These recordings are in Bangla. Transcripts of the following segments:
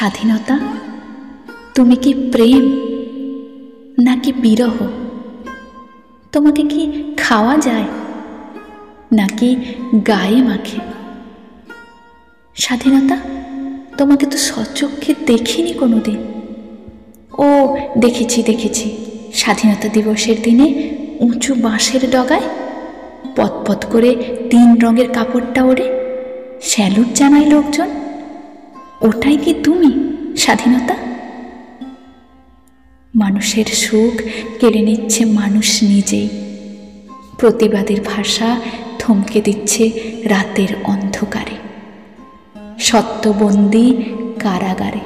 স্বাধীনতা তুমি কি প্রেম নাকি বিরহ? তোমাকে কি খাওয়া যায় নাকি গায়ে মাখে? স্বাধীনতা তোমাকে তো সচক্ষে দেখিনি কোনোদিন। ও দেখেছি স্বাধীনতা দিবসের দিনে উঁচু বাঁশের ডগায় পথ করে 3 রঙের কাপড়টা ওড়ে স্যালুট জানায় লোকজন। ওটাই কি তুমি স্বাধীনতা? মানুষের সুখ কেড়ে নিচ্ছে মানুষ নিজেই। প্রতিবাদের ভাষা থমকে দিচ্ছে রাতের অন্ধকারে। সত্যবন্দী কারাগারে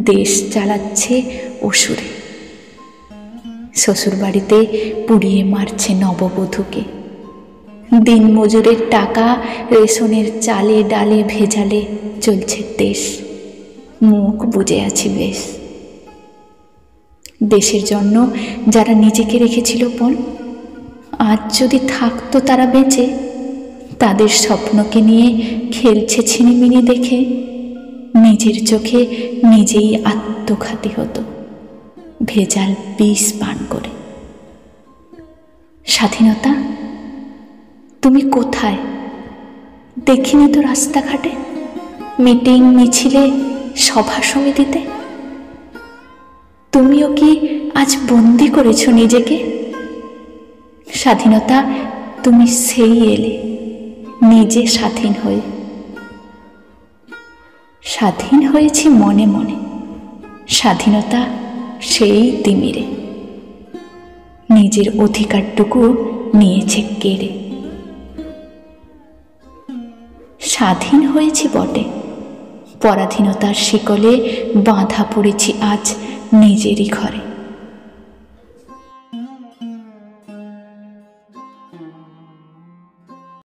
দেশ চালাচ্ছে অসুরে। শ্বশুরবাড়িতে পুড়িয়ে মারছে নববধূকে। দিনমজুরের টাকা রেশনের চালে ডালে ভেজালে চলছে দেশ। মুখ বুজে আছি বেশ। দেশের জন্য যারা নিজেকে রেখেছিল পণ, আজ যদি থাকতো তারা বেঁচে, তাদের স্বপ্নকে নিয়ে খেলছে ছিনিমিনি দেখে নিজের চোখে নিজেই আত্মঘাতী হতো ভেজাল বিষ পান করে। স্বাধীনতা তুমি কোথায়? দেখিনি তো রাস্তাঘাটে, মিটিং মিছিলে সভা সমিতিতে। তুমিও কি আজ বন্দি করেছ নিজেকে? স্বাধীনতা তুমি সেই এলে নিজে স্বাধীন হয়ে। স্বাধীন হয়েছি মনে মনে, স্বাধীনতা সেই তিমিরে নিজের অধিকারটুকু নিয়েছে কেড়ে। স্বাধীন হয়েছি বটে, পরাধীনতার শিকলে বাঁধা পড়েছি আজ নিজেরই ঘরে।